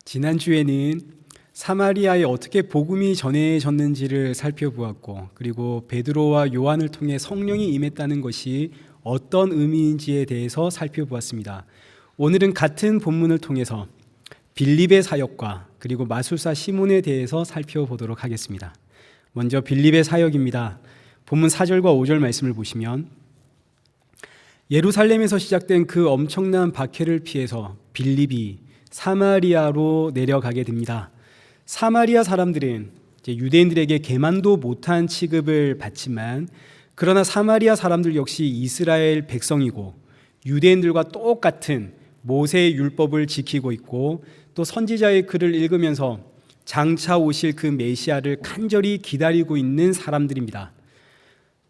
지난주에는 사마리아에 어떻게 복음이 전해졌는지를 살펴보았고, 그리고 베드로와 요한을 통해 성령이 임했다는 것이 어떤 의미인지에 대해서 살펴보았습니다. 오늘은 같은 본문을 통해서 빌립의 사역과 그리고 마술사 시몬에 대해서 살펴보도록 하겠습니다. 먼저 빌립의 사역입니다. 본문 4절과 5절 말씀을 보시면, 예루살렘에서 시작된 그 엄청난 박해를 피해서 빌립이 사마리아로 내려가게 됩니다. 사마리아 사람들은 유대인들에게 계만도 못한 취급을 받지만, 그러나 사마리아 사람들 역시 이스라엘 백성이고 유대인들과 똑같은 모세의 율법을 지키고 있고, 또 선지자의 글을 읽으면서 장차 오실 그 메시아를 간절히 기다리고 있는 사람들입니다.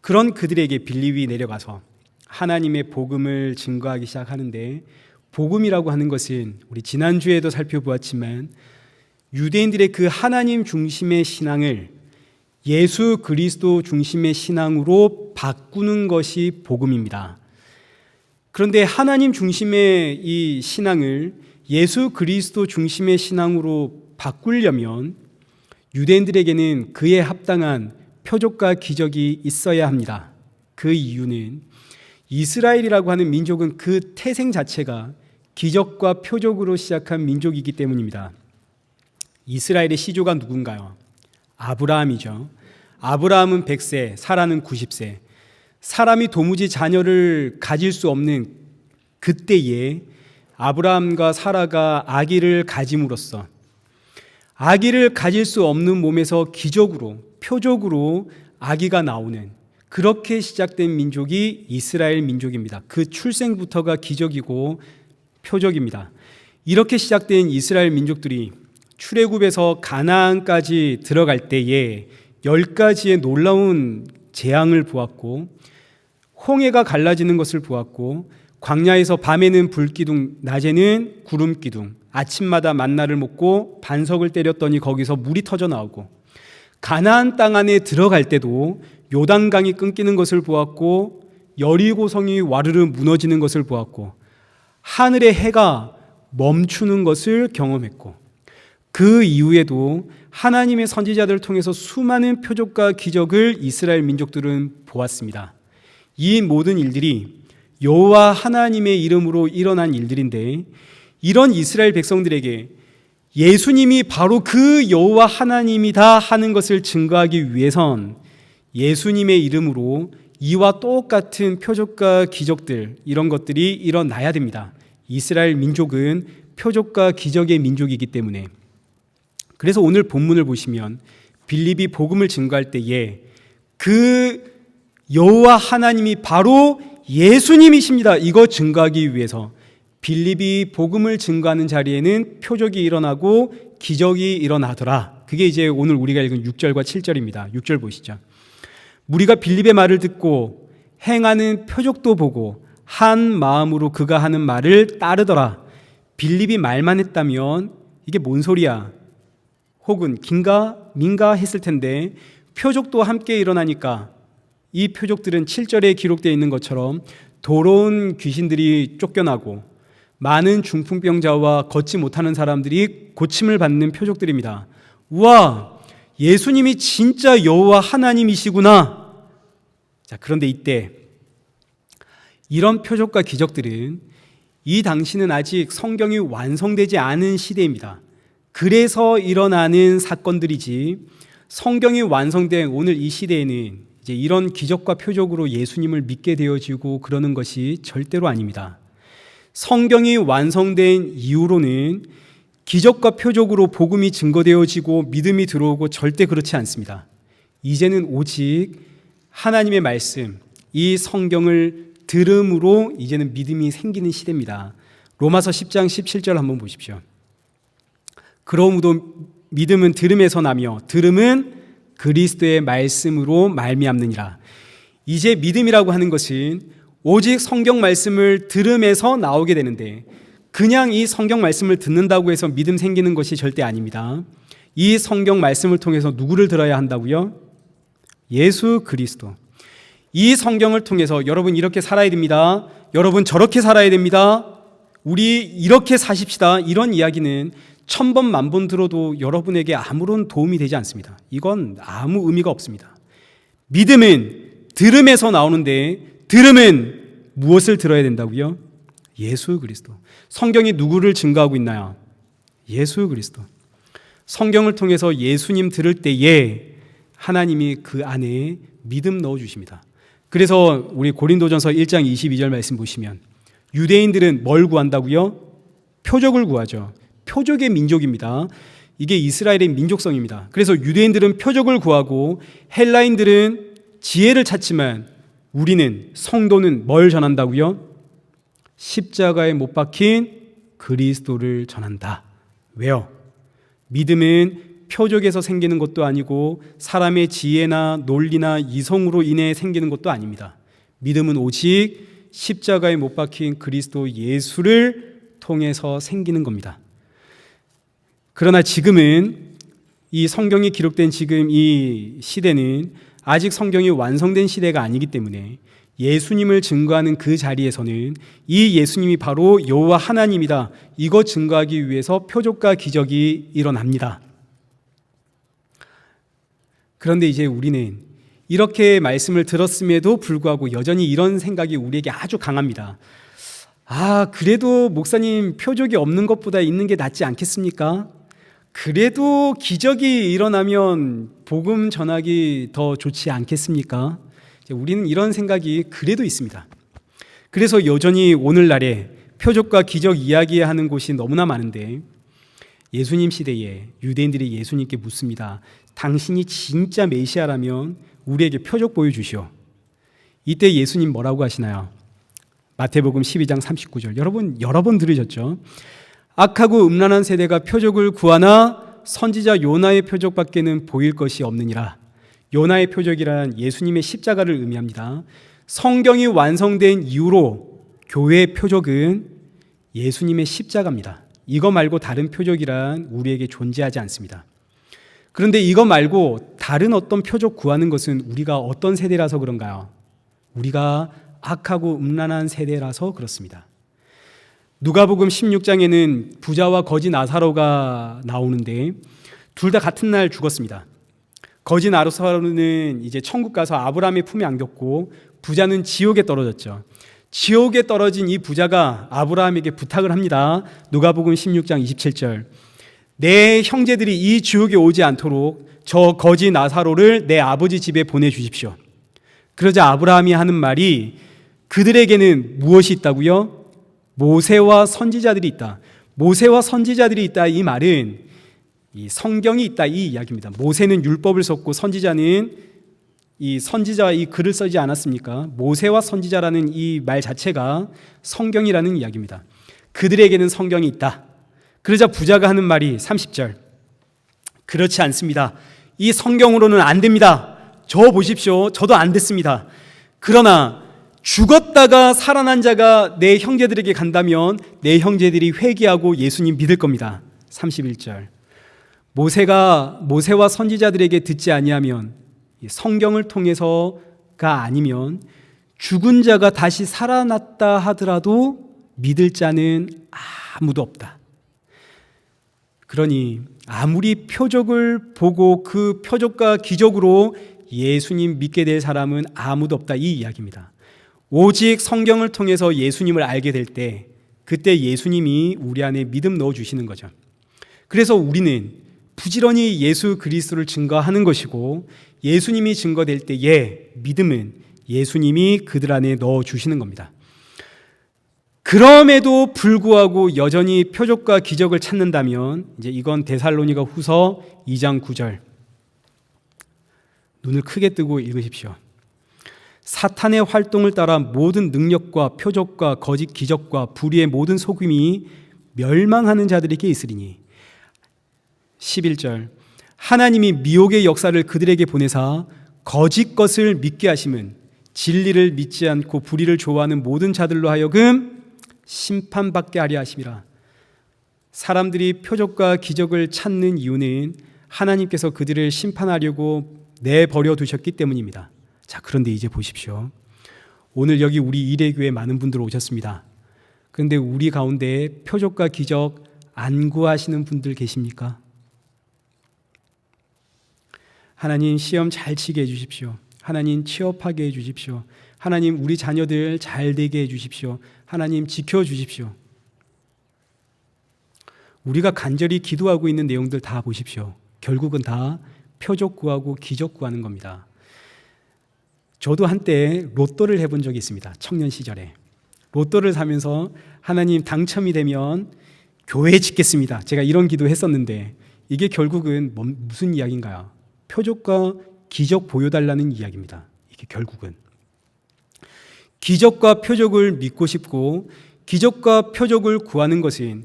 그런 그들에게 빌립이 내려가서 하나님의 복음을 증거하기 시작하는데, 복음이라고 하는 것은 우리 지난주에도 살펴보았지만 유대인들의 그 하나님 중심의 신앙을 예수 그리스도 중심의 신앙으로 바꾸는 것이 복음입니다. 그런데 하나님 중심의 이 신앙을 예수 그리스도 중심의 신앙으로 바꾸려면 유대인들에게는 그에 합당한 표적과 기적이 있어야 합니다. 그 이유는 이스라엘이라고 하는 민족은 그 태생 자체가 기적과 표적으로 시작한 민족이기 때문입니다. 이스라엘의 시조가 누군가요? 아브라함이죠. 아브라함은 100세, 사라는 90세. 사람이 도무지 자녀를 가질 수 없는 그때에 아브라함과 사라가 아기를 가짐으로써 아기를 가질 수 없는 몸에서 기적으로, 표적으로 아기가 나오는, 그렇게 시작된 민족이 이스라엘 민족입니다. 그 출생부터가 기적이고 표적입니다. 이렇게 시작된 이스라엘 민족들이 출애굽에서 가나안까지 들어갈 때에 10가지의 놀라운 재앙을 보았고, 홍해가 갈라지는 것을 보았고, 광야에서 밤에는 불기둥, 낮에는 구름기둥, 아침마다 만나를 먹고 반석을 때렸더니 거기서 물이 터져 나오고, 가나안 땅 안에 들어갈 때도 요단강이 끊기는 것을 보았고, 여리고성이 와르르 무너지는 것을 보았고, 하늘의 해가 멈추는 것을 경험했고, 그 이후에도 하나님의 선지자들을 통해서 수많은 표적과 기적을 이스라엘 민족들은 보았습니다. 이 모든 일들이 여호와 하나님의 이름으로 일어난 일들인데, 이런 이스라엘 백성들에게 예수님이 바로 그 여호와 하나님이다 하는 것을 증거하기 위해선 예수님의 이름으로 이와 똑같은 표적과 기적들, 이런 것들이 일어나야 됩니다. 이스라엘 민족은 표적과 기적의 민족이기 때문에. 그래서 오늘 본문을 보시면 빌립이 복음을 증거할 때에 그 여호와 하나님이 바로 예수님이십니다, 이거 증거하기 위해서 빌립이 복음을 증거하는 자리에는 표적이 일어나고 기적이 일어나더라. 그게 이제 오늘 우리가 읽은 6절과 7절입니다. 6절 보시죠. 무리가 빌립의 말을 듣고 행하는 표적도 보고 한 마음으로 그가 하는 말을 따르더라. 빌립이 말만 했다면 이게 뭔 소리야? 혹은 긴가 민가 했을 텐데, 표적도 함께 일어나니까 이 표적들은 7절에 기록되어 있는 것처럼 더러운 귀신들이 쫓겨나고 많은 중풍병자와 걷지 못하는 사람들이 고침을 받는 표적들입니다. 우와, 예수님이 진짜 여호와 하나님이시구나. 자, 그런데 이때 이런 표적과 기적들은 이 당시는 아직 성경이 완성되지 않은 시대입니다. 그래서 일어나는 사건들이지, 성경이 완성된 오늘 이 시대에는 이제 이런 기적과 표적으로 예수님을 믿게 되어지고 그러는 것이 절대로 아닙니다. 성경이 완성된 이후로는 기적과 표적으로 복음이 증거되어지고 믿음이 들어오고 절대 그렇지 않습니다. 이제는 오직 하나님의 말씀, 이 성경을 들음으로 이제는 믿음이 생기는 시대입니다. 로마서 10장 17절 한번 보십시오. 그러므로 믿음은 들음에서 나며 들음은 그리스도의 말씀으로 말미암느니라. 이제 믿음이라고 하는 것은 오직 성경 말씀을 들음에서 나오게 되는데, 그냥 이 성경 말씀을 듣는다고 해서 믿음 생기는 것이 절대 아닙니다. 이 성경 말씀을 통해서 누구를 들어야 한다고요? 예수 그리스도. 이 성경을 통해서 여러분 이렇게 살아야 됩니다, 여러분 저렇게 살아야 됩니다, 우리 이렇게 사십시다, 이런 이야기는 1000번 만번 들어도 여러분에게 아무런 도움이 되지 않습니다. 이건 아무 의미가 없습니다. 믿음은 들음에서 나오는데 들음은 무엇을 들어야 된다고요? 예수 그리스도. 성경이 누구를 증거하고 있나요? 예수 그리스도. 성경을 통해서 예수님 들을 때에 하나님이 그 안에 믿음 넣어주십니다. 그래서 우리 고린도전서 1장 22절 말씀 보시면 유대인들은 뭘 구한다고요? 표적을 구하죠. 표적의 민족입니다. 이게 이스라엘의 민족성입니다. 그래서 유대인들은 표적을 구하고 헬라인들은 지혜를 찾지만 우리는 성도는 뭘 전한다고요? 십자가에 못 박힌 그리스도를 전한다. 왜요? 믿음은 표적에서 생기는 것도 아니고 사람의 지혜나 논리나 이성으로 인해 생기는 것도 아닙니다. 믿음은 오직 십자가에 못 박힌 그리스도 예수를 통해서 생기는 겁니다. 그러나 지금은 이 성경이 기록된 지금 이 시대는 아직 성경이 완성된 시대가 아니기 때문에 예수님을 증거하는 그 자리에서는 이 예수님이 바로 여호와 하나님이다, 이거 증거하기 위해서 표적과 기적이 일어납니다. 그런데 이제 우리는 이렇게 말씀을 들었음에도 불구하고 여전히 이런 생각이 우리에게 아주 강합니다. 그래도 목사님, 표적이 없는 것보다 있는 게 낫지 않겠습니까? 그래도 기적이 일어나면 복음 전하기 더 좋지 않겠습니까? 우리는 이런 생각이 그래도 있습니다. 그래서 여전히 오늘날에 표적과 기적 이야기하는 곳이 너무나 많은데 예수님 시대에 유대인들이 예수님께 묻습니다. 당신이 진짜 메시아라면 우리에게 표적 보여주시오. 이때 예수님 뭐라고 하시나요? 마태복음 12장 39절. 여러분 여러 번 들으셨죠? 악하고 음란한 세대가 표적을 구하나 선지자 요나의 표적밖에는 보일 것이 없느니라. 요나의 표적이란 예수님의 십자가를 의미합니다. 성경이 완성된 이후로 교회의 표적은 예수님의 십자가입니다. 이거 말고 다른 표적이란 우리에게 존재하지 않습니다. 그런데 이거 말고 다른 어떤 표적 구하는 것은 우리가 어떤 세대라서 그런가요? 우리가 악하고 음란한 세대라서 그렇습니다. 누가복음 16장에는 부자와 거지 나사로가 나오는데 둘 다 같은 날 죽었습니다. 거지 나사로는 이제 천국 가서 아브라함의 품에 안겼고 부자는 지옥에 떨어졌죠. 지옥에 떨어진 이 부자가 아브라함에게 부탁을 합니다. 누가복음 16장 27절. 내 형제들이 이 지옥에 오지 않도록 저 거지 나사로를 내 아버지 집에 보내주십시오. 그러자 아브라함이 하는 말이 그들에게는 무엇이 있다고요? 모세와 선지자들이 있다. 모세와 선지자들이 있다. 이 말은 이 성경이 있다, 이 이야기입니다. 모세는 율법을 썼고 선지자는 이 선지자와 이 글을 쓰지 않았습니까? 모세와 선지자라는 이 말 자체가 성경이라는 이야기입니다. 그들에게는 성경이 있다. 그러자 부자가 하는 말이 30절. 그렇지 않습니다. 이 성경으로는 안 됩니다. 저 보십시오. 저도 안 됐습니다. 그러나 죽었다가 살아난 자가 내 형제들에게 간다면 내 형제들이 회개하고 예수님 믿을 겁니다. 31절. 모세와 선지자들에게 듣지 아니하면 성경을 통해서가 아니면 죽은 자가 다시 살아났다 하더라도 믿을 자는 아무도 없다. 그러니 아무리 표적을 보고 그 표적과 기적으로 예수님 믿게 될 사람은 아무도 없다, 이 이야기입니다. 오직 성경을 통해서 예수님을 알게 될 때 그때 예수님이 우리 안에 믿음 넣어주시는 거죠. 그래서 우리는 부지런히 예수 그리스도를 증거하는 것이고 예수님이 증거될 때에 믿음은 예수님이 그들 안에 넣어주시는 겁니다. 그럼에도 불구하고 여전히 표적과 기적을 찾는다면 이제 이건 데살로니가 후서 2장 9절. 눈을 크게 뜨고 읽으십시오. 사탄의 활동을 따라 모든 능력과 표적과 거짓 기적과 불의의 모든 속임이 멸망하는 자들에게 있으리니 11절. 하나님이 미혹의 역사를 그들에게 보내사 거짓 것을 믿게 하심은 진리를 믿지 않고 불의를 좋아하는 모든 자들로 하여금 심판받게 하려 하심이라. 사람들이 표적과 기적을 찾는 이유는 하나님께서 그들을 심판하려고 내버려 두셨기 때문입니다. 자, 그런데 이제 보십시오. 오늘 여기 우리 이레교회 많은 분들 오셨습니다. 그런데 우리 가운데 표적과 기적 안 구하시는 분들 계십니까? 하나님 시험 잘 치게 해주십시오. 하나님 취업하게 해주십시오. 하나님 우리 자녀들 잘 되게 해주십시오. 하나님 지켜주십시오. 우리가 간절히 기도하고 있는 내용들 다 보십시오. 결국은 다 표적 구하고 기적 구하는 겁니다. 저도 한때 로또를 해본 적이 있습니다. 청년 시절에. 로또를 사면서 하나님 당첨이 되면 교회 짓겠습니다. 제가 이런 기도 했었는데 이게 결국은 무슨 이야기인가요? 표적과 기적 보여달라는 이야기입니다. 이게 결국은 기적과 표적을 믿고 싶고 기적과 표적을 구하는 것은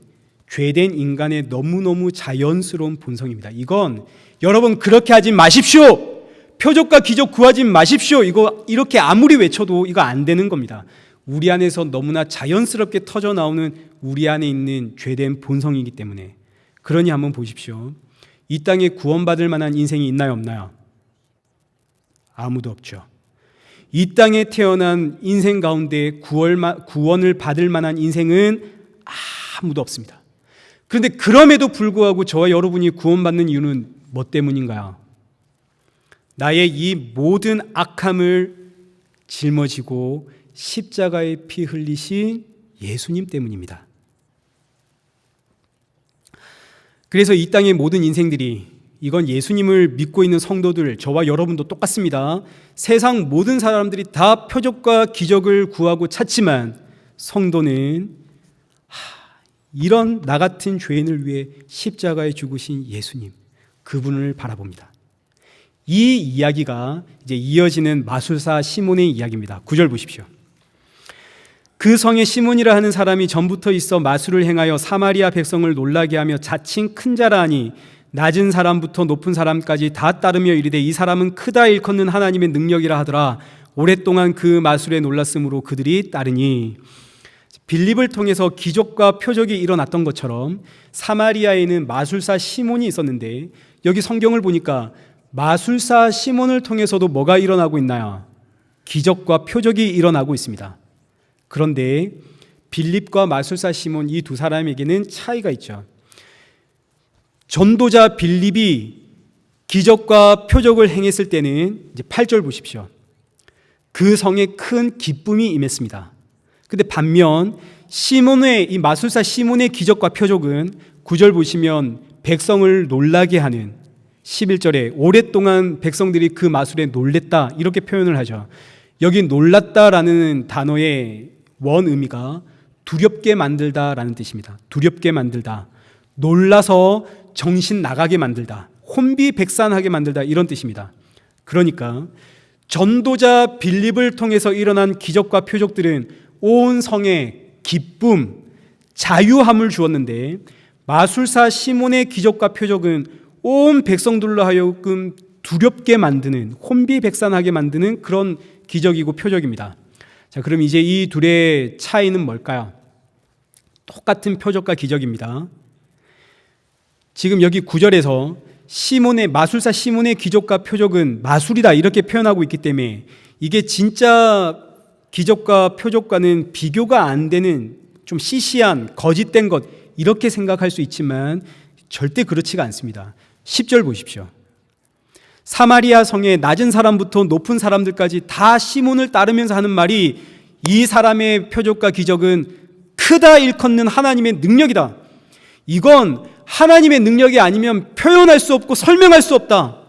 죄된 인간의 너무너무 자연스러운 본성입니다. 이건 여러분 그렇게 하지 마십시오. 표적과 기적 구하지 마십시오. 이거 이렇게 아무리 외쳐도 이거 안 되는 겁니다. 우리 안에서 너무나 자연스럽게 터져 나오는 우리 안에 있는 죄된 본성이기 때문에. 그러니 한번 보십시오. 이 땅에 구원받을 만한 인생이 있나요, 없나요? 아무도 없죠. 이 땅에 태어난 인생 가운데 구원을 받을 만한 인생은 아무도 없습니다. 그런데 그럼에도 불구하고 저와 여러분이 구원받는 이유는 뭐 때문인가요? 나의 이 모든 악함을 짊어지고 십자가의 피 흘리신 예수님 때문입니다. 그래서 이 땅의 모든 인생들이, 이건 예수님을 믿고 있는 성도들, 저와 여러분도 똑같습니다. 세상 모든 사람들이 다 표적과 기적을 구하고 찾지만 성도는 이런 나 같은 죄인을 위해 십자가에 죽으신 예수님, 그분을 바라봅니다. 이 이야기가 이제 이어지는 마술사 시몬의 이야기입니다. 9절 보십시오. 그 성에 시몬이라 하는 사람이 전부터 있어 마술을 행하여 사마리아 백성을 놀라게 하며 자칭 큰 자라 하니 낮은 사람부터 높은 사람까지 다 따르며 이르되 이 사람은 크다 일컫는 하나님의 능력이라 하더라. 오랫동안 그 마술에 놀랐으므로 그들이 따르니. 빌립을 통해서 기적과 표적이 일어났던 것처럼 사마리아에는 마술사 시몬이 있었는데 여기 성경을 보니까 마술사 시몬을 통해서도 뭐가 일어나고 있나요? 기적과 표적이 일어나고 있습니다. 그런데 빌립과 마술사 시몬 이 두 사람에게는 차이가 있죠. 전도자 빌립이 기적과 표적을 행했을 때는 이제 8절 보십시오. 그 성에 큰 기쁨이 임했습니다. 근데 반면 시몬의 이 마술사 시몬의 기적과 표적은 9절 보시면 백성을 놀라게 하는 11절에 오랫동안 백성들이 그 마술에 놀랬다 이렇게 표현을 하죠. 여기 놀랐다라는 단어의 원 의미가 두렵게 만들다라는 뜻입니다. 두렵게 만들다, 놀라서 정신 나가게 만들다, 혼비백산하게 만들다 이런 뜻입니다. 그러니까 전도자 빌립을 통해서 일어난 기적과 표적들은 온 성에 기쁨, 자유함을 주었는데 마술사 시몬의 기적과 표적은 온 백성들로 하여금 두렵게 만드는, 혼비백산하게 만드는 그런 기적이고 표적입니다. 자, 그럼 이제 이 둘의 차이는 뭘까요? 똑같은 표적과 기적입니다. 지금 여기 9절에서 시몬의 마술사 시몬의 기적과 표적은 마술이다 이렇게 표현하고 있기 때문에 이게 진짜 기적과 표적과는 비교가 안 되는 좀 시시한 거짓된 것 이렇게 생각할 수 있지만 절대 그렇지가 않습니다. 10절 보십시오. 사마리아 성의 낮은 사람부터 높은 사람들까지 다 시몬을 따르면서 하는 말이 이 사람의 표적과 기적은 크다 일컫는 하나님의 능력이다. 이건 하나님의 능력이 아니면 표현할 수 없고 설명할 수 없다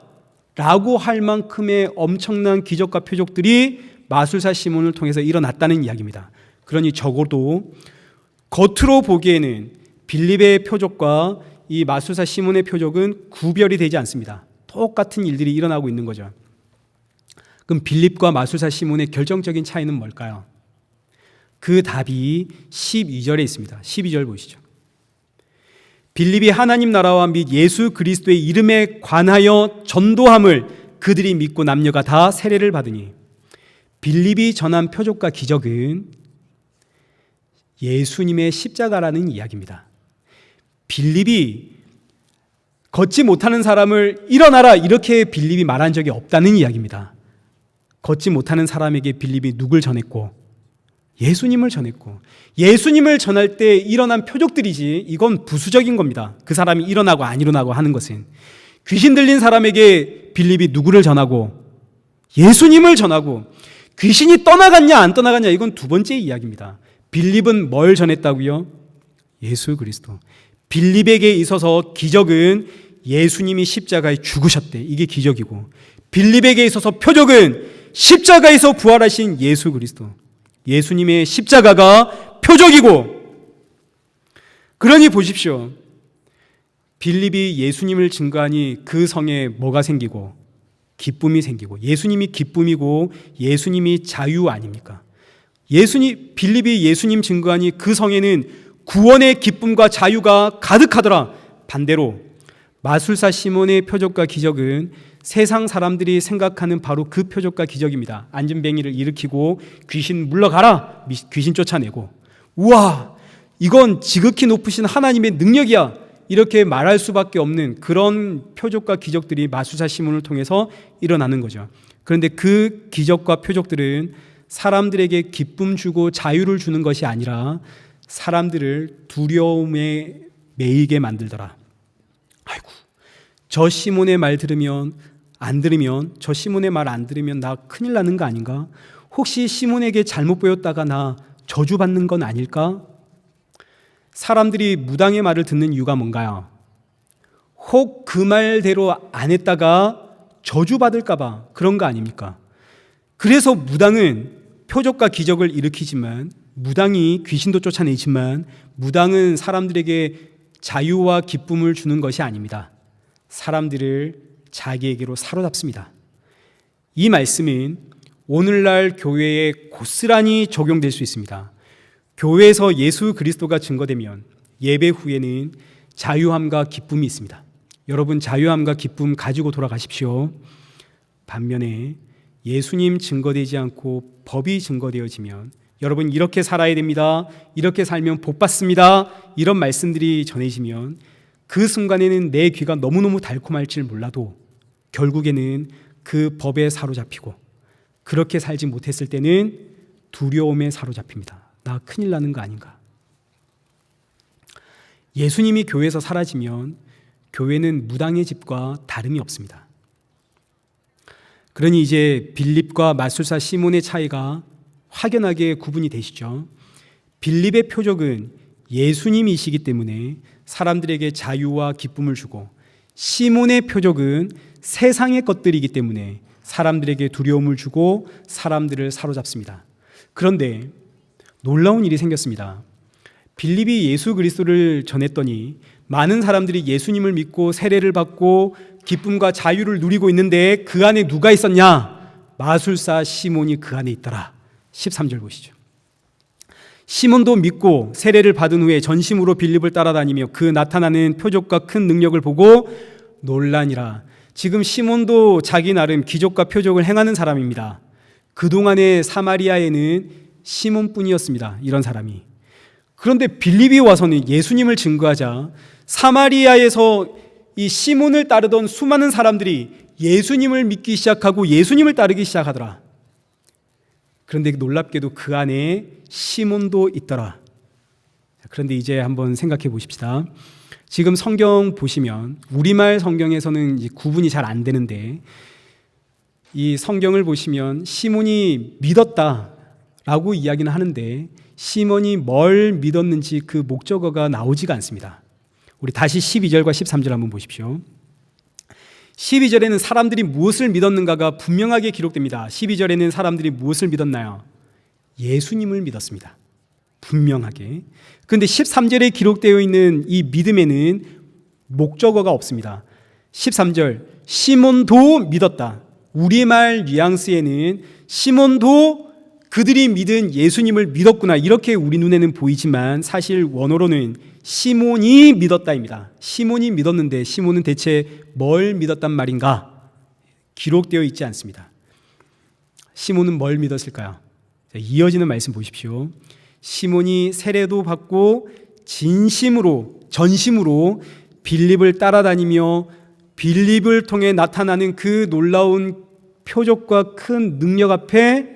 라고 할 만큼의 엄청난 기적과 표적들이 마술사 시몬을 통해서 일어났다는 이야기입니다. 그러니 적어도 겉으로 보기에는 빌립의 표적과 이 마술사 시몬의 표적은 구별이 되지 않습니다. 똑같은 일들이 일어나고 있는 거죠. 그럼 빌립과 마술사 시몬의 결정적인 차이는 뭘까요? 그 답이 12절에 있습니다. 12절 보시죠. 빌립이 하나님 나라와 및 예수 그리스도의 이름에 관하여 전도함을 그들이 믿고 남녀가 다 세례를 받으니. 빌립이 전한 표적과 기적은 예수님의 십자가라는 이야기입니다. 빌립이 걷지 못하는 사람을 일어나라 이렇게 빌립이 말한 적이 없다는 이야기입니다. 걷지 못하는 사람에게 빌립이 누굴 전했고 예수님을 전했고, 예수님을 전할 때 일어난 표적들이지 이건 부수적인 겁니다. 그 사람이 일어나고 안 일어나고 하는 것은. 귀신 들린 사람에게 빌립이 누구를 전하고 예수님을 전하고, 귀신이 떠나갔냐 안 떠나갔냐 이건 두 번째 이야기입니다. 빌립은 뭘 전했다고요? 예수 그리스도. 빌립에게 있어서 기적은 예수님이 십자가에 죽으셨대. 이게 기적이고, 빌립에게 있어서 표적은 십자가에서 부활하신 예수 그리스도. 예수님의 십자가가 표적이고, 그러니 보십시오. 빌립이 예수님을 증거하니 그 성에 뭐가 생기고? 기쁨이 생기고, 예수님이 기쁨이고 예수님이 자유 아닙니까? 빌립이 예수님 증거하니 그 성에는 구원의 기쁨과 자유가 가득하더라. 반대로 마술사 시몬의 표적과 기적은 세상 사람들이 생각하는 바로 그 표적과 기적입니다. 안진뱅이를 일으키고 귀신 물러가라, 귀신 쫓아내고, 우와 이건 지극히 높으신 하나님의 능력이야, 이렇게 말할 수밖에 없는 그런 표적과 기적들이 마술사 시몬을 통해서 일어나는 거죠. 그런데 그 기적과 표적들은 사람들에게 기쁨 주고 자유를 주는 것이 아니라 사람들을 두려움에 매이게 만들더라. 아이고, 저 시몬의 말 들으면 안 들으면, 저 시몬의 말 안 들으면 나 큰일 나는 거 아닌가? 혹시 시몬에게 잘못 보였다가 나 저주받는 건 아닐까? 사람들이 무당의 말을 듣는 이유가 뭔가요? 혹 그 말대로 안 했다가 저주받을까 봐 그런 거 아닙니까? 그래서 무당은 표적과 기적을 일으키지만, 무당이 귀신도 쫓아내지만, 무당은 사람들에게 자유와 기쁨을 주는 것이 아닙니다. 사람들을 자기에게로 사로잡습니다. 이 말씀은 오늘날 교회에 고스란히 적용될 수 있습니다. 교회에서 예수 그리스도가 증거되면 예배 후에는 자유함과 기쁨이 있습니다. 여러분, 자유함과 기쁨 가지고 돌아가십시오. 반면에 예수님 증거되지 않고 법이 증거되어지면, 여러분 이렇게 살아야 됩니다, 이렇게 살면 복 받습니다, 이런 말씀들이 전해지면 그 순간에는 내 귀가 너무너무 달콤할지 몰라도 결국에는 그 법에 사로잡히고, 그렇게 살지 못했을 때는 두려움에 사로잡힙니다. 나 큰일 나는 거 아닌가? 예수님이 교회에서 사라지면 교회는 무당의 집과 다름이 없습니다. 그러니 이제 빌립과 마술사 시몬의 차이가 확연하게 구분이 되시죠. 빌립의 표적은 예수님이시기 때문에 사람들에게 자유와 기쁨을 주고, 시몬의 표적은 세상의 것들이기 때문에 사람들에게 두려움을 주고 사람들을 사로잡습니다. 그런데 놀라운 일이 생겼습니다. 빌립이 예수 그리스도를 전했더니 많은 사람들이 예수님을 믿고 세례를 받고 기쁨과 자유를 누리고 있는데 그 안에 누가 있었냐? 마술사 시몬이 그 안에 있더라. 13절 보시죠. 시몬도 믿고 세례를 받은 후에 전심으로 빌립을 따라다니며 그 나타나는 표적과 큰 능력을 보고 놀라니라. 지금 시몬도 자기 나름 기적과 표적을 행하는 사람입니다. 그동안의 사마리아에는 시몬뿐이었습니다. 이런 사람이. 그런데 빌립이 와서는 예수님을 증거하자 사마리아에서 이 시몬을 따르던 수많은 사람들이 예수님을 믿기 시작하고 예수님을 따르기 시작하더라. 그런데 놀랍게도 그 안에 시몬도 있더라. 그런데 이제 한번 생각해 보십시다. 지금 성경 보시면 우리말 성경에서는 이제 구분이 잘 안 되는데, 이 성경을 보시면 시몬이 믿었다라고 이야기는 하는데 시몬이 뭘 믿었는지 그 목적어가 나오지가 않습니다. 우리 다시 12절과 13절 한번 보십시오. 12절에는 사람들이 무엇을 믿었는가가 분명하게 기록됩니다. 12절에는 사람들이 무엇을 믿었나요? 예수님을 믿었습니다. 분명하게. 그런데 13절에 기록되어 있는 이 믿음에는 목적어가 없습니다. 13절, 시몬도 믿었다. 우리말 뉘앙스에는 시몬도 그들이 믿은 예수님을 믿었구나, 이렇게 우리 눈에는 보이지만 사실 원어로는 시몬이 믿었다입니다. 시몬이 믿었는데 시몬은 대체 뭘 믿었단 말인가? 기록되어 있지 않습니다. 시몬은 뭘 믿었을까요? 이어지는 말씀 보십시오. 시몬이 세례도 받고 전심으로 빌립을 따라다니며 빌립을 통해 나타나는 그 놀라운 표적과 큰 능력 앞에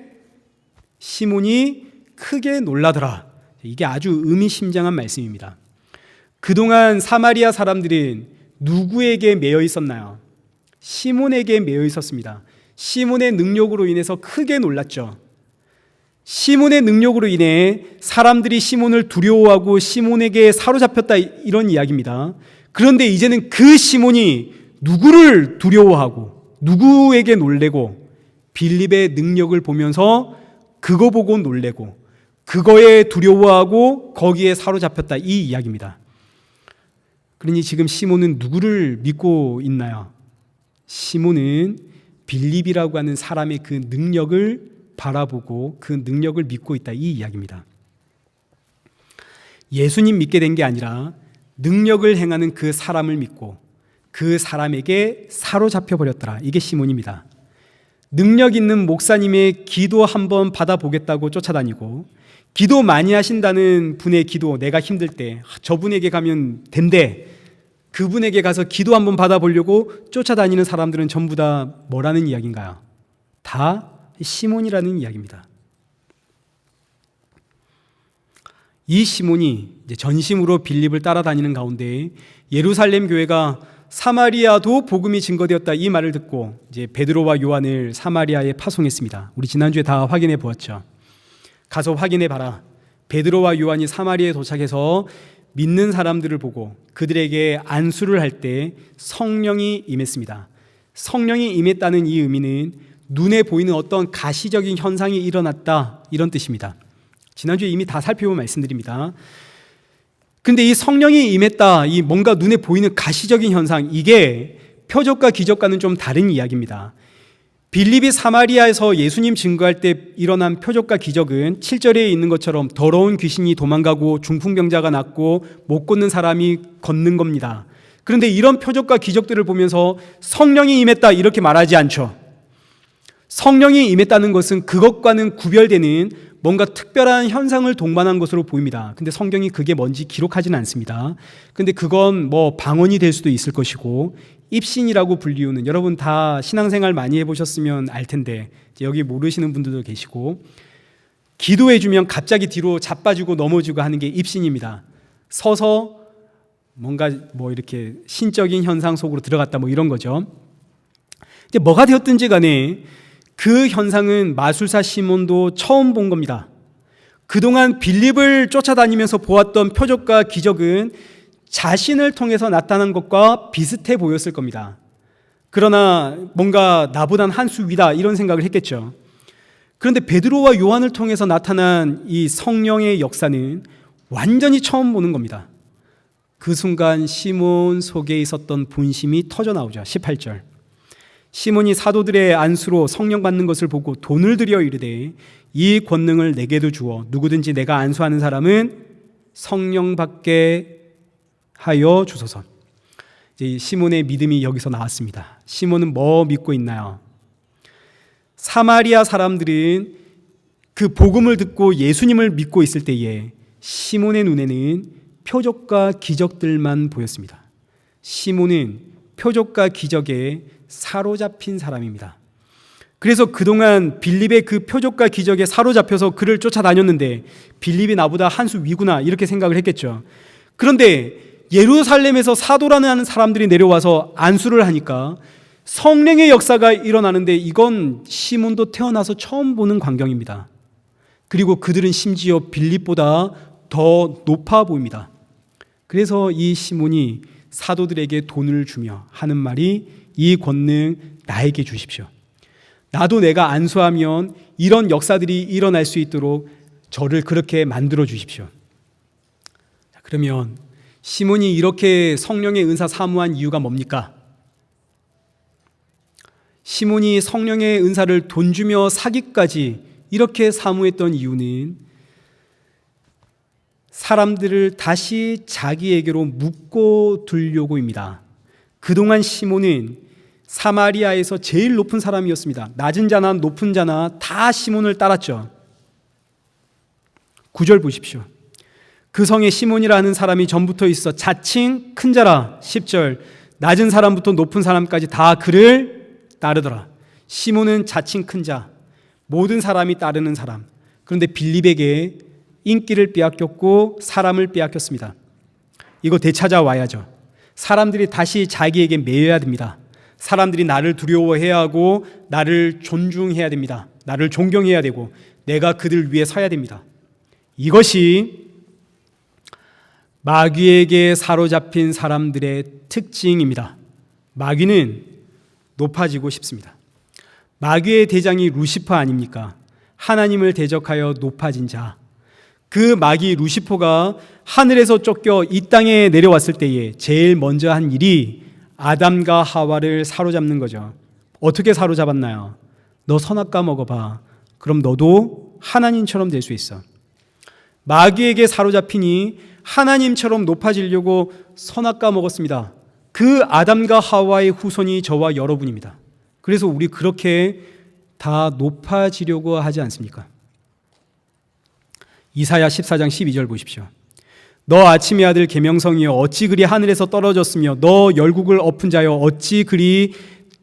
시몬이 크게 놀라더라. 이게 아주 의미심장한 말씀입니다. 그동안 사마리아 사람들은 누구에게 매여 있었나요? 시몬에게 매여 있었습니다. 시몬의 능력으로 인해서 크게 놀랐죠. 시몬의 능력으로 인해 사람들이 시몬을 두려워하고 시몬에게 사로잡혔다, 이런 이야기입니다. 그런데 이제는 그 시몬이 누구를 두려워하고 누구에게 놀래고 빌립의 능력을 보면서 그거 보고 놀래고 그거에 두려워하고 거기에 사로잡혔다, 이 이야기입니다. 그러니 지금 시몬은 누구를 믿고 있나요? 시몬은 빌립이라고 하는 사람의 그 능력을 바라보고 그 능력을 믿고 있다, 이 이야기입니다. 예수님 믿게 된 게 아니라 능력을 행하는 그 사람을 믿고 그 사람에게 사로잡혀 버렸더라, 이게 시몬입니다. 능력 있는 목사님의 기도 한번 받아보겠다고 쫓아다니고, 기도 많이 하신다는 분의 기도, 내가 힘들 때 저분에게 가면 된대, 그분에게 가서 기도 한번 받아보려고 쫓아다니는 사람들은 전부 다 뭐라는 이야기인가요? 다 시몬이라는 이야기입니다. 이 시몬이 이제 전심으로 빌립을 따라다니는 가운데 예루살렘 교회가 사마리아도 복음이 증거되었다, 이 말을 듣고 이제 베드로와 요한을 사마리아에 파송했습니다. 우리 지난주에 다 확인해 보았죠. 가서 확인해 봐라. 베드로와 요한이 사마리아에 도착해서 믿는 사람들을 보고 그들에게 안수를 할 때 성령이 임했습니다. 성령이 임했다는 이 의미는 눈에 보이는 어떤 가시적인 현상이 일어났다, 이런 뜻입니다. 지난주에 이미 다 살펴본 말씀드립니다. 근데 이 성령이 임했다, 이 뭔가 눈에 보이는 가시적인 현상, 이게 표적과 기적과는 좀 다른 이야기입니다. 빌립이 사마리아에서 예수님 증거할 때 일어난 표적과 기적은 7절에 있는 것처럼 더러운 귀신이 도망가고 중풍병자가 낫고 못 걷는 사람이 걷는 겁니다. 그런데 이런 표적과 기적들을 보면서 성령이 임했다, 이렇게 말하지 않죠. 성령이 임했다는 것은 그것과는 구별되는 뭔가 특별한 현상을 동반한 것으로 보입니다. 근데 성경이 그게 뭔지 기록하지는 않습니다. 근데 그건 뭐 방언이 될 수도 있을 것이고, 입신이라고 불리우는, 여러분 다 신앙생활 많이 해보셨으면 알 텐데 여기 모르시는 분들도 계시고, 기도해주면 갑자기 뒤로 자빠지고 넘어지고 하는 게 입신입니다. 서서 뭔가 뭐 이렇게 신적인 현상 속으로 들어갔다, 뭐 이런 거죠. 이제 뭐가 되었든지 간에 그 현상은 마술사 시몬도 처음 본 겁니다. 그동안 빌립을 쫓아다니면서 보았던 표적과 기적은 자신을 통해서 나타난 것과 비슷해 보였을 겁니다. 그러나 뭔가 나보단 한 수 위다, 이런 생각을 했겠죠. 그런데 베드로와 요한을 통해서 나타난 이 성령의 역사는 완전히 처음 보는 겁니다. 그 순간 시몬 속에 있었던 본심이 터져 나오죠. 18절. 시몬이 사도들의 안수로 성령 받는 것을 보고 돈을 들여 이르되 이 권능을 내게도 주어 누구든지 내가 안수하는 사람은 성령 받게 하여 주소서. 이제 시몬의 믿음이 여기서 나왔습니다. 시몬은 뭐 믿고 있나요? 사마리아 사람들은 그 복음을 듣고 예수님을 믿고 있을 때에 시몬의 눈에는 표적과 기적들만 보였습니다. 시몬은 표적과 기적에 사로잡힌 사람입니다. 그래서 그동안 빌립의 그 표적과 기적에 사로잡혀서 그를 쫓아다녔는데 빌립이 나보다 한 수 위구나, 이렇게 생각을 했겠죠. 그런데 예루살렘에서 사도라는 사람들이 내려와서 안수를 하니까 성령의 역사가 일어나는데 이건 시몬도 태어나서 처음 보는 광경입니다. 그리고 그들은 심지어 빌립보다 더 높아 보입니다. 그래서 이 시몬이 사도들에게 돈을 주며 하는 말이 이 권능 나에게 주십시오. 나도 내가 안수하면 이런 역사들이 일어날 수 있도록 저를 그렇게 만들어 주십시오. 그러면 시몬이 이렇게 성령의 은사 사모한 이유가 뭡니까? 시몬이 성령의 은사를 돈 주며 사기까지 이렇게 사모했던 이유는 사람들을 다시 자기에게로 묶고 두려고입니다. 그동안 시몬은 사마리아에서 제일 높은 사람이었습니다. 낮은 자나 높은 자나 다 시몬을 따랐죠. 9절 보십시오. 그 성에 시몬이라는 사람이 전부터 있어 자칭 큰 자라. 10절. 낮은 사람부터 높은 사람까지 다 그를 따르더라. 시몬은 자칭 큰 자, 모든 사람이 따르는 사람. 그런데 빌립에게 인기를 빼앗겼고 사람을 빼앗겼습니다. 이거 되찾아와야죠. 사람들이 다시 자기에게 매여야 됩니다. 사람들이 나를 두려워해야 하고 나를 존중해야 됩니다. 나를 존경해야 되고 내가 그들 위해 서야 됩니다. 이것이 마귀에게 사로잡힌 사람들의 특징입니다. 마귀는 높아지고 싶습니다. 마귀의 대장이 루시퍼 아닙니까? 하나님을 대적하여 높아진 자. 그 마귀 루시퍼가 하늘에서 쫓겨 이 땅에 내려왔을 때에 제일 먼저 한 일이 아담과 하와를 사로잡는 거죠. 어떻게 사로잡았나요? 너 선악과 먹어봐. 그럼 너도 하나님처럼 될 수 있어. 마귀에게 사로잡히니 하나님처럼 높아지려고 선악과 먹었습니다. 그 아담과 하와의 후손이 저와 여러분입니다. 그래서 우리 그렇게 다 높아지려고 하지 않습니까? 이사야 14장 12절 보십시오. 너 아침의 아들 계명성이여 어찌 그리 하늘에서 떨어졌으며 너 열국을 엎은 자여 어찌 그리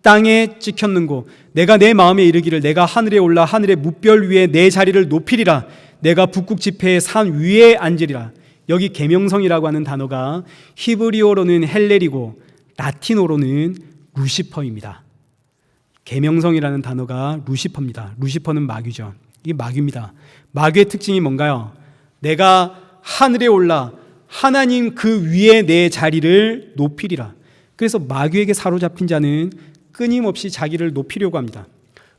땅에 찍혔는고 내가 내 마음에 이르기를 내가 하늘에 올라 하늘의 무별 위에 내 자리를 높이리라 내가 북극 지폐의 산 위에 앉으리라. 여기 계명성이라고 하는 단어가 히브리어로는 헬렐이고 라틴어로는 루시퍼입니다. 계명성이라는 단어가 루시퍼입니다. 루시퍼는 마귀죠. 이게 마귀입니다. 마귀의 특징이 뭔가요? 내가 하늘에 올라 하나님 그 위에 내 자리를 높이리라. 그래서 마귀에게 사로잡힌 자는 끊임없이 자기를 높이려고 합니다.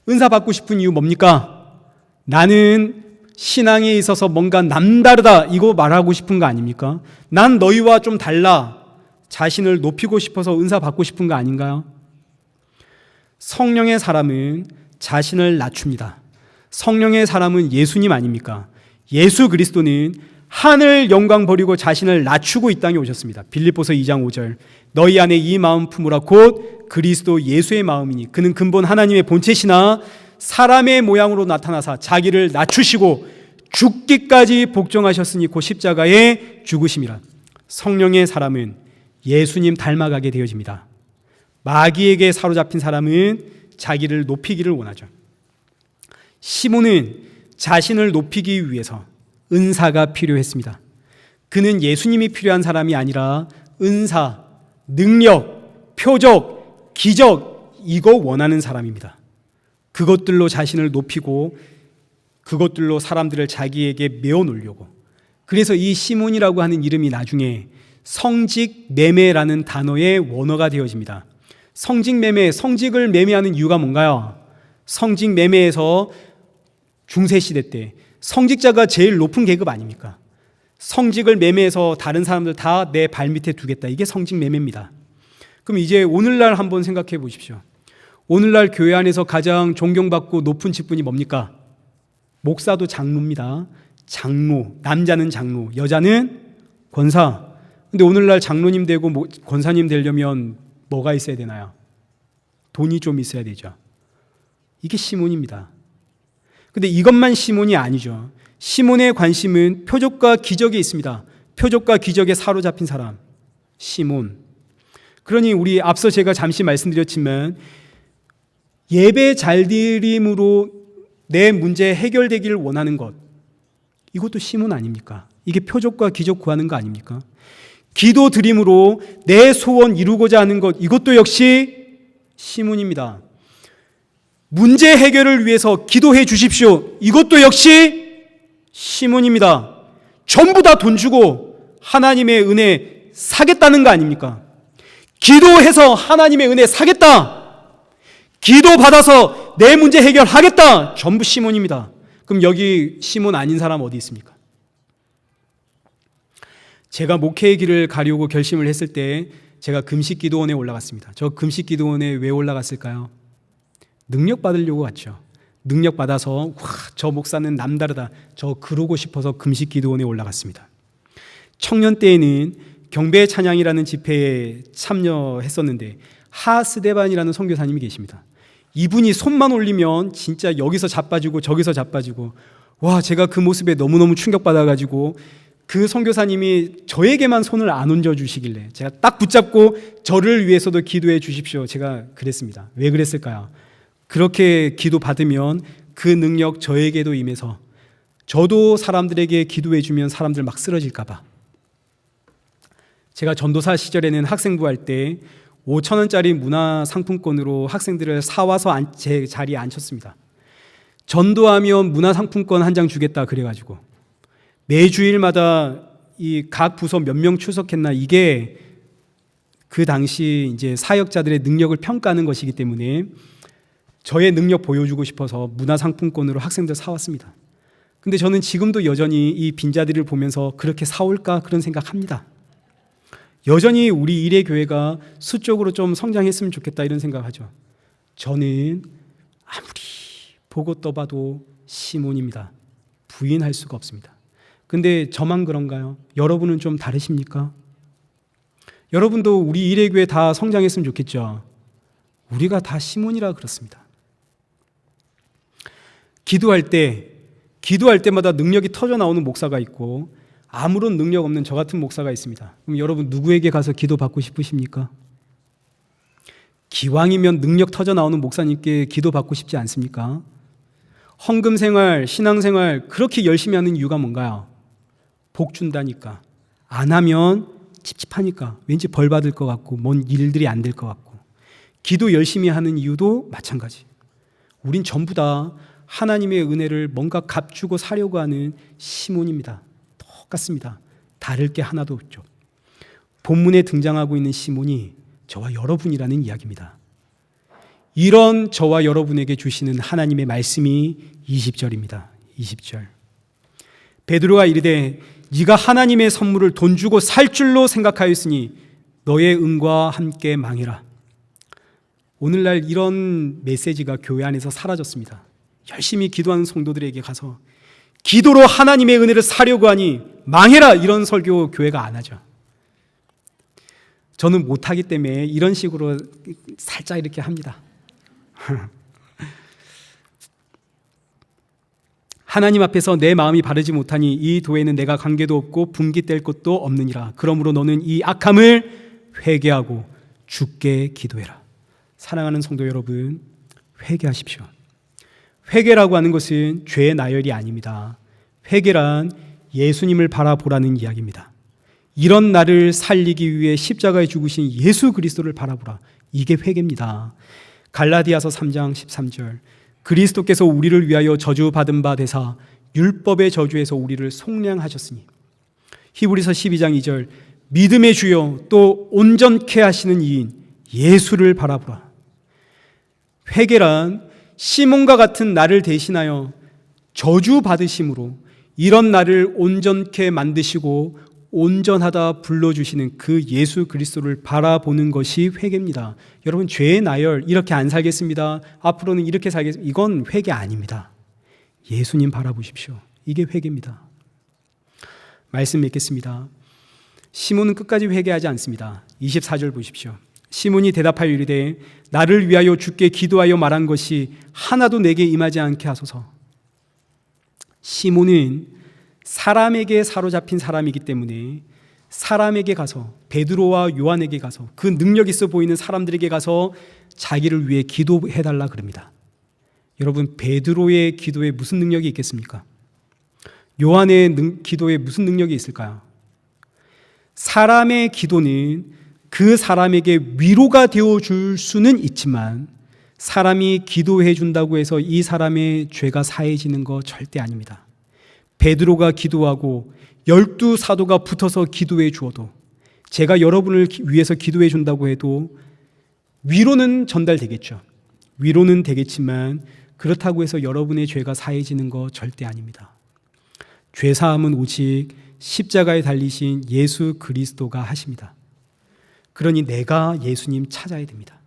은사 받고 싶은 이유 뭡니까? 나는 신앙에 있어서 뭔가 남다르다 이거 말하고 싶은 거 아닙니까? 난 너희와 좀 달라. 자신을 높이고 싶어서 은사 받고 싶은 거 아닌가요? 성령의 사람은 자신을 낮춥니다. 성령의 사람은 예수님 아닙니까? 예수 그리스도는 하늘 영광 버리고 자신을 낮추고 이 땅에 오셨습니다. 빌립보서 2장 5절 너희 안에 이 마음 품으라 곧 그리스도 예수의 마음이니 그는 근본 하나님의 본체시나 사람의 모양으로 나타나사 자기를 낮추시고 죽기까지 복종하셨으니 곧 십자가에 죽으심이라. 성령의 사람은 예수님 닮아가게 되어집니다. 마귀에게 사로잡힌 사람은 자기를 높이기를 원하죠. 시몬은 자신을 높이기 위해서 은사가 필요했습니다. 그는 예수님이 필요한 사람이 아니라 은사, 능력, 표적, 기적 이거 원하는 사람입니다. 그것들로 자신을 높이고 그것들로 사람들을 자기에게 메어 놓으려고. 그래서 이 시몬이라고 하는 이름이 나중에 성직매매라는 단어의 원어가 되어집니다. 성직매매, 성직을 매매하는 이유가 뭔가요? 성직매매에서 중세시대 때 성직자가 제일 높은 계급 아닙니까? 성직을 매매해서 다른 사람들 다 내 발밑에 두겠다. 이게 성직매매입니다. 그럼 이제 오늘날 한번 생각해 보십시오. 오늘날 교회 안에서 가장 존경받고 높은 직분이 뭡니까? 목사도 장로입니다. 장로, 남자는 장로, 여자는 권사. 근데 오늘날 장로님 되고 권사님 되려면 뭐가 있어야 되나요? 돈이 좀 있어야 되죠. 이게 시몬입니다. 근데 이것만 시몬이 아니죠. 시몬의 관심은 표적과 기적에 있습니다. 표적과 기적에 사로잡힌 사람, 시몬. 그러니 우리 앞서 제가 잠시 말씀드렸지만 예배 잘 드림으로 내 문제 해결되기를 원하는 것, 이것도 시몬 아닙니까? 이게 표적과 기적 구하는 거 아닙니까? 기도 드림으로 내 소원 이루고자 하는 것, 이것도 역시 시몬입니다. 문제 해결을 위해서 기도해 주십시오. 이것도 역시 시몬입니다. 전부 다 돈 주고 하나님의 은혜 사겠다는 거 아닙니까? 기도해서 하나님의 은혜 사겠다. 기도 받아서 내 문제 해결하겠다. 전부 시몬입니다. 그럼 여기 시몬 아닌 사람 어디 있습니까? 제가 목회의 길을 가려고 결심을 했을 때 제가 금식기도원에 올라갔습니다. 저 금식기도원에 왜 올라갔을까요? 능력 받으려고 갔죠. 능력 받아서 와, 저 목사는 남다르다. 저 그러고 싶어서 금식기도원에 올라갔습니다. 청년 때에는 경배 찬양이라는 집회에 참여했었는데 하스데반이라는 선교사님이 계십니다. 이분이 손만 올리면 진짜 여기서 자빠지고 저기서 자빠지고, 와, 제가 그 모습에 너무너무 충격받아가지고 그 선교사님이 저에게만 손을 안 얹어주시길래 제가 딱 붙잡고 저를 위해서도 기도해 주십시오. 제가 그랬습니다. 왜 그랬을까요? 그렇게 기도 받으면 그 능력 저에게도 임해서 저도 사람들에게 기도해 주면 사람들 막 쓰러질까 봐. 제가 전도사 시절에는 학생부 할 때 5,000원짜리 문화상품권으로 학생들을 사와서 제 자리에 앉혔습니다. 전도하면 문화상품권 한 장 주겠다 그래가지고 매주일마다 이 각 부서 몇 명 출석했나, 이게 그 당시 이제 사역자들의 능력을 평가하는 것이기 때문에 저의 능력 보여주고 싶어서 문화상품권으로 학생들 사왔습니다. 근데 저는 지금도 여전히 이 빈자리를 보면서 그렇게 사올까 그런 생각합니다. 여전히 우리 일의 교회가 수적으로 좀 성장했으면 좋겠다 이런 생각하죠. 저는 아무리 보고 떠봐도 시몬입니다. 부인할 수가 없습니다. 근데 저만 그런가요? 여러분은 좀 다르십니까? 여러분도 우리 일의 교회 다 성장했으면 좋겠죠. 우리가 다 시몬이라 그렇습니다. 기도할 때마다 능력이 터져 나오는 목사가 있고 아무런 능력 없는 저 같은 목사가 있습니다. 그럼 여러분 누구에게 가서 기도받고 싶으십니까? 기왕이면 능력 터져 나오는 목사님께 기도받고 싶지 않습니까? 헌금생활, 신앙생활 그렇게 열심히 하는 이유가 뭔가요? 복 준다니까. 안 하면 찝찝하니까, 왠지 벌 받을 것 같고 뭔 일들이 안 될 것 같고. 기도 열심히 하는 이유도 마찬가지. 우린 전부 다 하나님의 은혜를 뭔가 값주고 사려고 하는 시몬입니다. 똑같습니다. 다를 게 하나도 없죠. 본문에 등장하고 있는 시몬이 저와 여러분이라는 이야기입니다. 이런 저와 여러분에게 주시는 하나님의 말씀이 20절입니다. 20절. 베드로가 이르되 네가 하나님의 선물을 돈 주고 살 줄로 생각하였으니 너의 은과 함께 망해라. 오늘날 이런 메시지가 교회 안에서 사라졌습니다. 열심히 기도하는 성도들에게 가서 기도로 하나님의 은혜를 사려고 하니 망해라, 이런 설교 교회가 안 하죠. 저는 못하기 때문에 이런 식으로 살짝 이렇게 합니다. 하나님 앞에서 내 마음이 바르지 못하니 이 도에는 내가 관계도 없고 분깃될 것도 없느니라. 그러므로 너는 이 악함을 회개하고 죽게 기도해라. 사랑하는 성도 여러분, 회개하십시오. 회개라고 하는 것은 죄의 나열이 아닙니다. 회개란 예수님을 바라보라는 이야기입니다. 이런 나를 살리기 위해 십자가에 죽으신 예수 그리스도를 바라보라. 이게 회개입니다. 갈라디아서 3장 13절. 그리스도께서 우리를 위하여 저주받은 바 되사 율법의 저주에서 우리를 속량하셨으니. 히브리서 12장 2절. 믿음의 주여 또 온전케 하시는 이인 예수를 바라보라. 회개란 시몬과 같은 나를 대신하여 저주받으심으로 이런 나를 온전케 만드시고 온전하다 불러주시는 그 예수 그리스도를 바라보는 것이 회개입니다. 여러분, 죄의 나열 이렇게 안 살겠습니다, 앞으로는 이렇게 살겠습니다, 이건 회개 아닙니다. 예수님 바라보십시오. 이게 회개입니다. 말씀 맺겠습니다. 시몬은 끝까지 회개하지 않습니다. 24절 보십시오. 시몬이 대답하여 이르되 나를 위하여 주께 기도하여 말한 것이 하나도 내게 임하지 않게 하소서. 시몬은 사람에게 사로잡힌 사람이기 때문에 사람에게 가서, 베드로와 요한에게 가서, 그 능력 있어 보이는 사람들에게 가서 자기를 위해 기도해달라 그럽니다. 여러분, 베드로의 기도에 무슨 능력이 있겠습니까? 요한의 기도에 무슨 능력이 있을까요? 사람의 기도는 그 사람에게 위로가 되어줄 수는 있지만 사람이 기도해 준다고 해서 이 사람의 죄가 사해지는 거 절대 아닙니다. 베드로가 기도하고 12사도가 붙어서 기도해 주어도, 제가 여러분을 위해서 기도해 준다고 해도 위로는 전달되겠죠. 위로는 되겠지만 그렇다고 해서 여러분의 죄가 사해지는 거 절대 아닙니다. 죄사함은 오직 십자가에 달리신 예수 그리스도가 하십니다. 그러니 내가 예수님 찾아야 됩니다.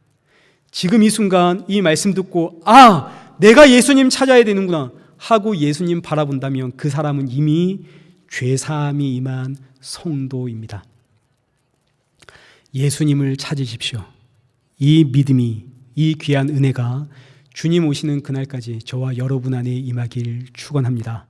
지금 이 순간 이 말씀 듣고 내가 예수님 찾아야 되는구나 하고 예수님 바라본다면 그 사람은 이미 죄사함이 임한 성도입니다. 예수님을 찾으십시오. 이 믿음이, 이 귀한 은혜가 주님 오시는 그날까지 저와 여러분 안에 임하길 축원합니다.